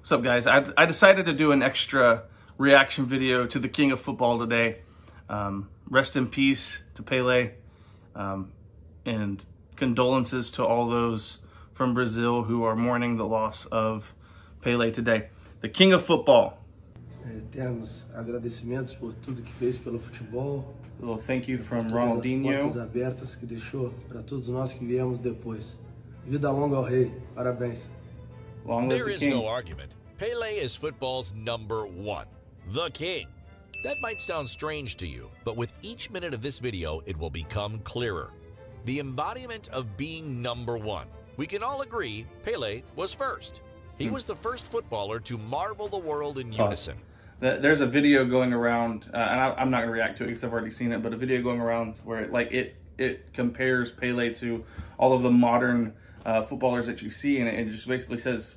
What's up, guys? I decided to do an extra reaction video to the King of Football today. Rest in peace to Pele, and condolences to all those from Brazil who are mourning the loss of Pele today. The King of Football. Temos agradecimentos por tudo que fez pelo futebol. A little thank you from Ronaldinho. Portas abertas que deixou para todos nós que viemos depois. Vida longa ao rei. Parabéns. There is no argument. Pele is football's #1, the king. That might sound strange to you, but with each minute of this video, it will become clearer. The embodiment of being #1. We can all agree Pele was first. He was the first footballer to marvel the world in unison. There's a video going around, and I'm not going to react to it because I've already seen it, but a video going around where it compares Pele to all of the modern footballers that you see, and it just basically says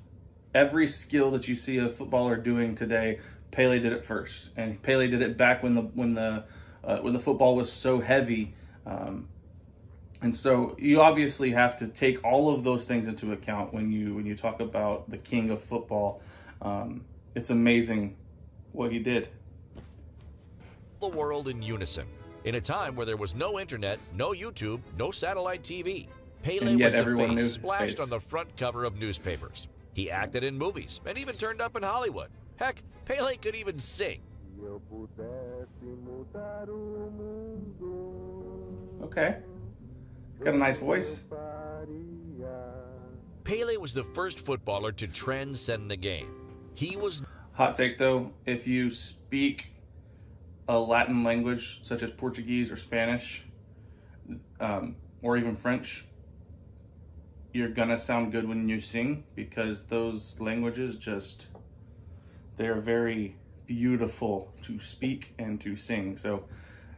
every skill that you see a footballer doing today, Pele did it first, and Pele did it back when the football was so heavy, and so you obviously have to take all of those things into account when you talk about the King of Football. It's amazing what he did. The world in unison. In a time where there was no internet, no YouTube, no satellite TV, Pele was the face splashed on the front cover of newspapers. He acted in movies and even turned up in Hollywood. Heck, Pele could even sing. Okay. Got a nice voice. Pele was the first footballer to transcend the game. He was... Hot take though, if you speak a Latin language such as Portuguese or Spanish, or even French, you're gonna sound good when you sing, because those languages they're very beautiful to speak and to sing. So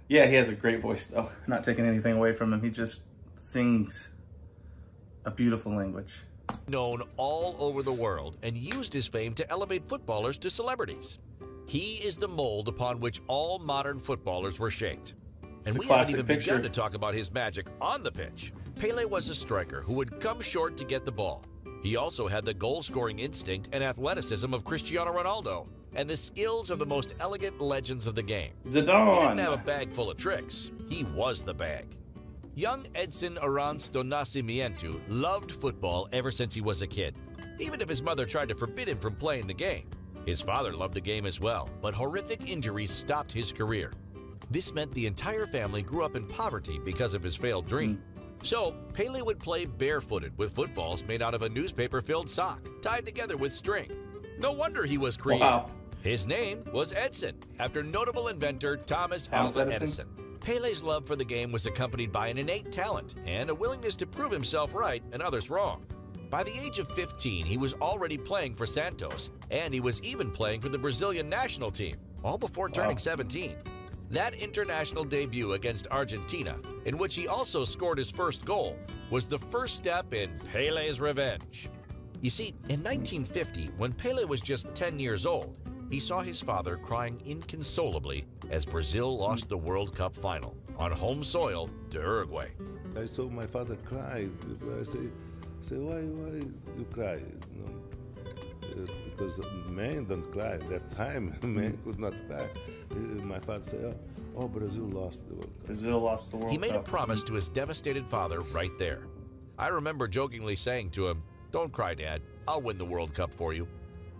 yeah, he has a great voice though. Not taking anything away from him. He just sings a beautiful language. Known all over the world and used his fame to elevate footballers to celebrities. He is the mold upon which all modern footballers were shaped. And we haven't even begun to talk about his magic on the pitch. Pele was a striker who would come short to get the ball. He also had the goal-scoring instinct and athleticism of Cristiano Ronaldo and the skills of the most elegant legends of the game. Zidane. He didn't have a bag full of tricks. He was the bag. Young Edson Arantes do Nascimento loved football ever since he was a kid, even if his mother tried to forbid him from playing the game. His father loved the game as well, but horrific injuries stopped his career. This meant the entire family grew up in poverty because of his failed dream. So, Pele would play barefooted with footballs made out of a newspaper-filled sock, tied together with string. No wonder he was creative. Wow. His name was Edson, after notable inventor Thomas Alva Edison. Pele's love for the game was accompanied by an innate talent and a willingness to prove himself right and others wrong. By the age of 15, he was already playing for Santos, and he was even playing for the Brazilian national team, all before turning 17. That international debut against Argentina, in which he also scored his first goal, was the first step in Pele's revenge. You see, in 1950, when Pele was just 10 years old, he saw his father crying inconsolably as Brazil lost the World Cup final on home soil to Uruguay. I saw my father cry. I say, why you cry? You know, because men don't cry. At that time, men could not cry. My father said, oh, Brazil lost the World Cup. Brazil lost the World Cup. He made a promise to his devastated father right there. I remember jokingly saying to him, don't cry, Dad. I'll win the World Cup for you.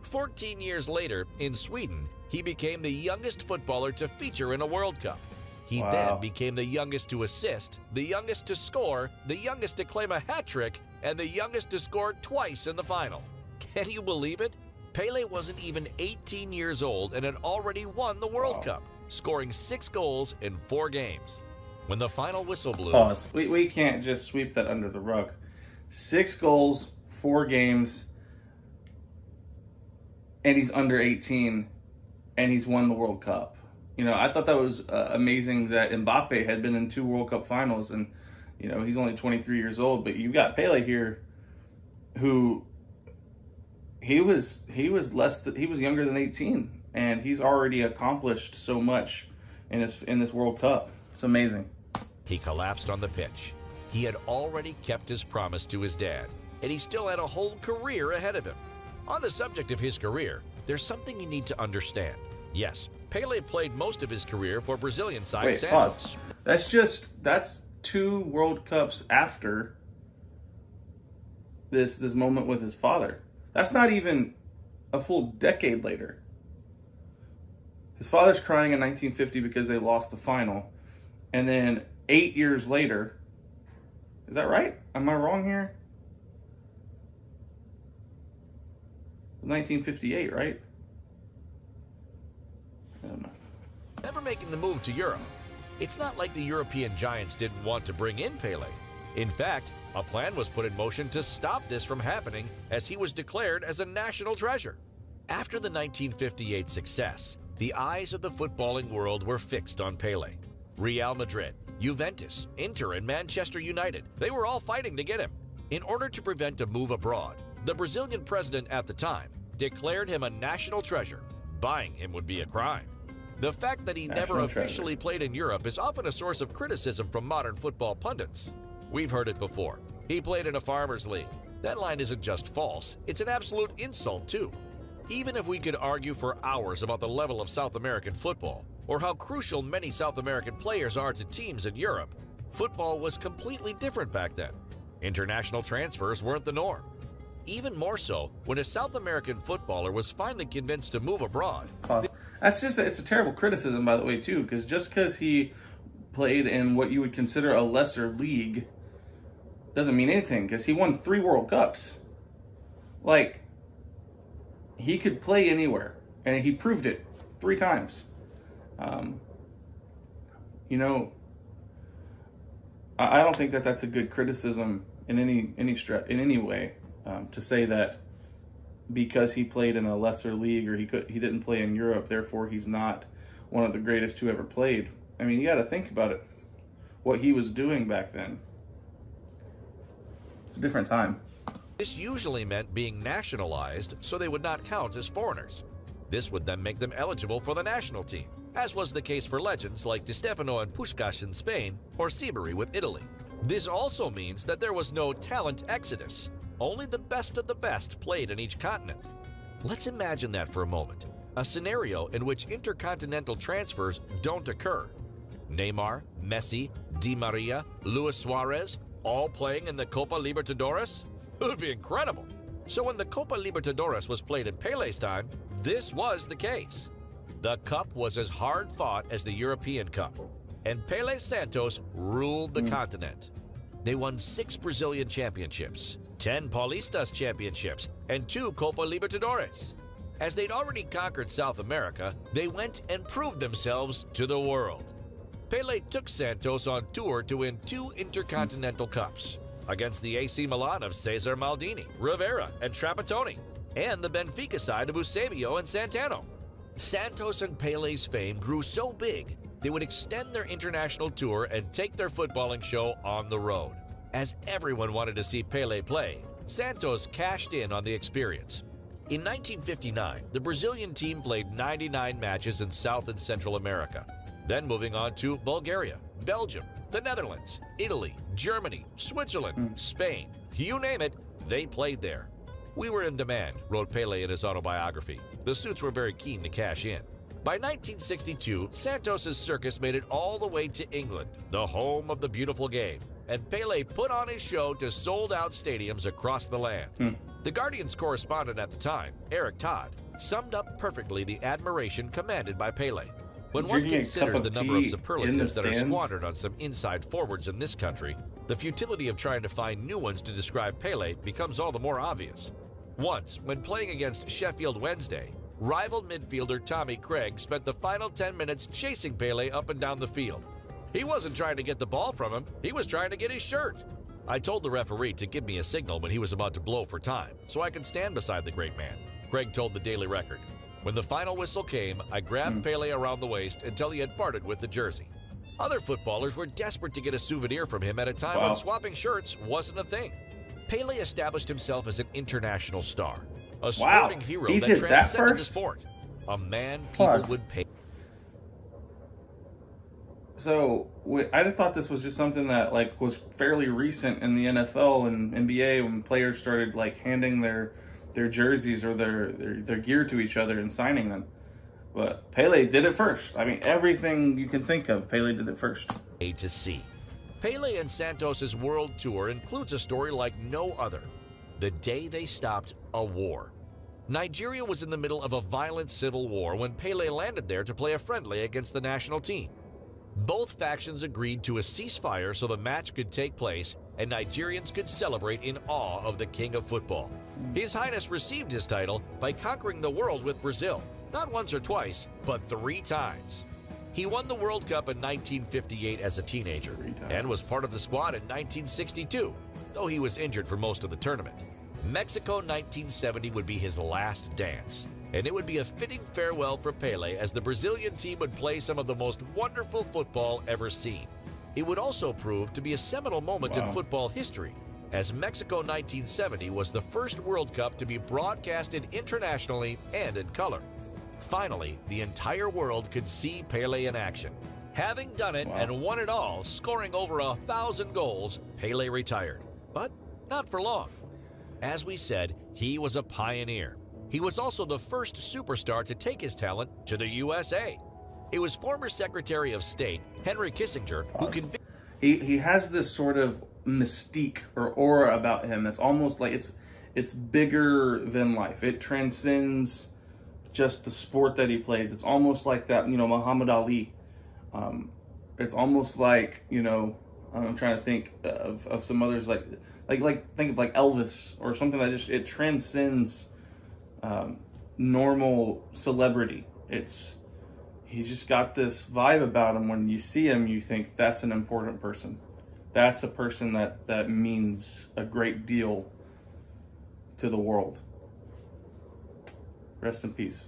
14 years later, in Sweden, he became the youngest footballer to feature in a World Cup. He then became the youngest to assist, the youngest to score, the youngest to claim a hat trick, and the youngest to score twice in the final. Can you believe it? Pele wasn't even 18 years old and had already won the World Cup, scoring 6 goals in 4 games. When the final whistle blew... Pause. We can't just sweep that under the rug. 6 goals, 4 games, and he's under 18, and he's won the World Cup. You know, I thought that was amazing that Mbappe had been in 2 World Cup finals, and, you know, he's only 23 years old, but you've got Pele here who he was younger than 18, and he's already accomplished so much in this World Cup. It's amazing. He collapsed on the pitch. He had already kept his promise to his dad, and he still had a whole career ahead of him. On the subject of his career, there's something you need to understand. Yes, Pele played most of his career for Brazilian side Wait, Santos. pause. That's 2 World Cups after this moment with his father. That's not even a full decade later. His father's crying in 1950 because they lost the final. And then 8 years later, is that right? Am I wrong here? 1958, right? I don't know. Never making the move to Europe. It's not like the European giants didn't want to bring in Pele. In fact, a plan was put in motion to stop this from happening as he was declared as a national treasure. After the 1958 success, the eyes of the footballing world were fixed on Pele. Real Madrid, Juventus, Inter, and Manchester United, they were all fighting to get him. In order to prevent a move abroad, the Brazilian president at the time declared him a national treasure. Buying him would be a crime. The fact that he never officially played in Europe is often a source of criticism from modern football pundits. We've heard it before. He played in a farmers' league. That line isn't just false, it's an absolute insult too. Even if we could argue for hours about the level of South American football, or how crucial many South American players are to teams in Europe, football was completely different back then. International transfers weren't the norm. Even more so when a South American footballer was finally convinced to move abroad. It's a terrible criticism, by the way, too, because just because he played in what you would consider a lesser league doesn't mean anything, because he won 3 World Cups. Like, he could play anywhere, and he proved it 3 times. You know, I don't think that that's a good criticism in any way, to say that because he played in a lesser league or he didn't play in Europe, therefore he's not one of the greatest who ever played. I mean, you got to think about it. What he was doing back then. It's a different time. This usually meant being nationalized so they would not count as foreigners. This would then make them eligible for the national team, as was the case for legends like Di Stefano and Puskás in Spain or Sibéry with Italy. This also means that there was no talent exodus. Only the best of the best played in each continent. Let's imagine that for a moment. A scenario in which intercontinental transfers don't occur. Neymar, Messi, Di Maria, Luis Suarez, all playing in the Copa Libertadores? It would be incredible. So when the Copa Libertadores was played in Pele's time, this was the case. The cup was as hard fought as the European Cup, and Pele Santos ruled the continent. They won 6 Brazilian championships, 10 Paulistas championships, and 2 Copa Libertadores. As they'd already conquered South America, they went and proved themselves to the world. Pele took Santos on tour to win 2 Intercontinental Cups against the AC Milan of Cesar Maldini, Rivera, and Trapattoni, and the Benfica side of Eusebio and Santano. Santos and Pele's fame grew so big, they would extend their international tour and take their footballing show on the road. As everyone wanted to see Pele play, Santos cashed in on the experience. In 1959, the Brazilian team played 99 matches in South and Central America, then moving on to Bulgaria, Belgium, the Netherlands, Italy, Germany, Switzerland, Spain. You name it, they played there. "We were in demand," wrote Pele in his autobiography. The suits were very keen to cash in. By 1962, Santos' circus made it all the way to England, the home of the beautiful game, and Pele put on his show to sold-out stadiums across the land. The Guardian's correspondent at the time, Eric Todd, summed up perfectly the admiration commanded by Pele. When one considers the number of superlatives that are squandered on some inside forwards in this country, the futility of trying to find new ones to describe Pele becomes all the more obvious. Once, when playing against Sheffield Wednesday, rival midfielder Tommy Craig spent the final 10 minutes chasing Pele up and down the field. He wasn't trying to get the ball from him, he was trying to get his shirt. "I told the referee to give me a signal when he was about to blow for time, so I could stand beside the great man," Craig told the Daily Record. "When the final whistle came, I grabbed Pele around the waist until he had parted with the jersey." Other footballers were desperate to get a souvenir from him at a time when swapping shirts wasn't a thing. Pele established himself as an international star, a sporting hero that transcended the sport, a man people would pay. So I thought this was just something that was fairly recent in the NFL and NBA when players started handing their their jerseys or their gear to each other and signing them. But Pele did it first. I mean, everything you can think of, Pele did it first. A to C. Pele and Santos' world tour includes a story like no other. The day they stopped a war. Nigeria was in the middle of a violent civil war when Pele landed there to play a friendly against the national team. Both factions agreed to a ceasefire so the match could take place and Nigerians could celebrate in awe of the king of football. His Highness received his title by conquering the world with Brazil, not once or twice, but 3 times. He won the World Cup in 1958 as a teenager and was part of the squad in 1962, though he was injured for most of the tournament. Mexico 1970 would be his last dance, and it would be a fitting farewell for Pele as the Brazilian team would play some of the most wonderful football ever seen. It would also prove to be a seminal moment in football history, as Mexico 1970 was the first World Cup to be broadcasted internationally and in color. Finally, the entire world could see Pele in action. Having done it and won it all, scoring over 1,000 goals, Pele retired. But not for long. As we said, he was a pioneer. He was also the first superstar to take his talent to the USA. It was former Secretary of State Henry Kissinger who convinced... He has this sort of mystique or aura about him. It's almost like it's bigger than life. It transcends just the sport that he plays. It's almost like that, you know, Muhammad Ali. It's almost like, you know, I'm trying to think of some others like think of like Elvis or something that just, it transcends normal celebrity. He's just got this vibe about him. When you see him, you think that's an important person. That's a person that means a great deal to the world. Rest in peace.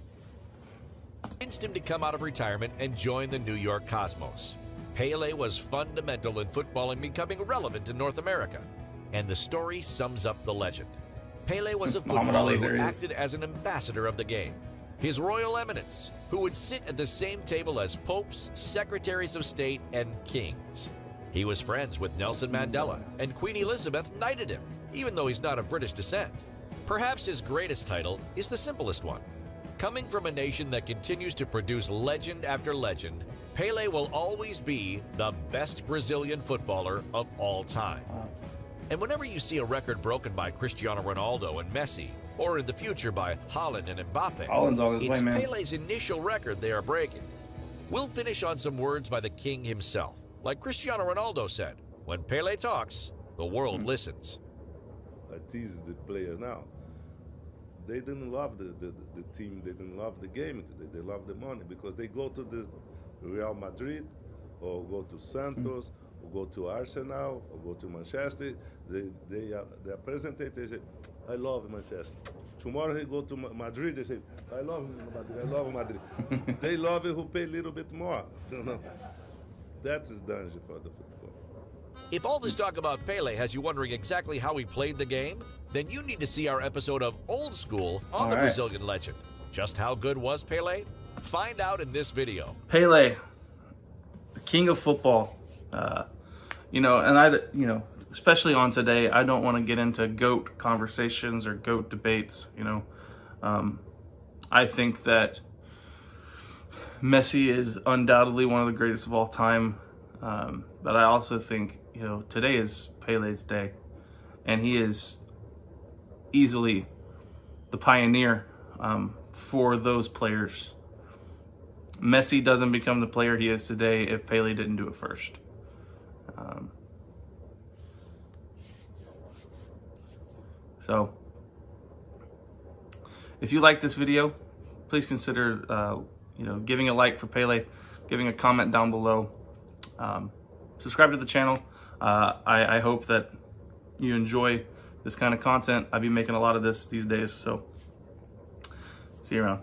Convinced him to come out of retirement and join the New York Cosmos. Pele was fundamental in football and becoming relevant in North America. And the story sums up the legend. Pele was a footballer who acted as an ambassador of the game. His Royal Eminence, who would sit at the same table as popes, secretaries of state, and kings. He was friends with Nelson Mandela, and Queen Elizabeth knighted him, even though he's not of British descent. Perhaps his greatest title is the simplest one. Coming from a nation that continues to produce legend after legend, Pele will always be the best Brazilian footballer of all time. And whenever you see a record broken by Cristiano Ronaldo and Messi, or in the future by Haaland and Mbappe, it's Pele's initial record they are breaking. We'll finish on some words by the king himself. Like Cristiano Ronaldo said, when Pele talks, the world listens. I tease the players now. They didn't love the team, they didn't love the game today, they love the money, because they go to the Real Madrid, or go to Santos, or go to Arsenal, or go to Manchester. They are presented, they say, I love Manchester. Tomorrow he go to Madrid, they say, I love Madrid, I love Madrid. They love it who pay a little bit more. You know? That is danger for the football. If all this talk about Pele has you wondering exactly how he played the game, then you need to see our episode of Old School on the Brazilian legend. Just how good was Pele? Find out in this video. Pele, the king of football. You know, and especially on today, I don't want to get into GOAT conversations or GOAT debates, you know. I think that Messi is undoubtedly one of the greatest of all time. But I also think, you know, today is Pele's day. And he is easily the pioneer for those players. Messi doesn't become the player he is today if Pele didn't do it first. So, if you like this video, please consider, you know, giving a like for Pele, giving a comment down below. Subscribe to the channel. I hope that you enjoy this kind of content. I'll be making a lot of this these days, so see you around.